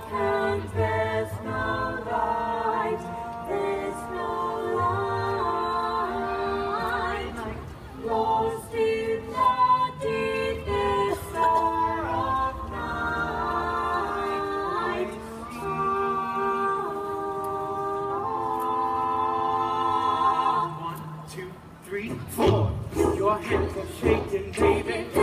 hand, there's no light, there's no light. Lost in the deepest hour of night. One, two, three, four. Your hands are shaking, baby.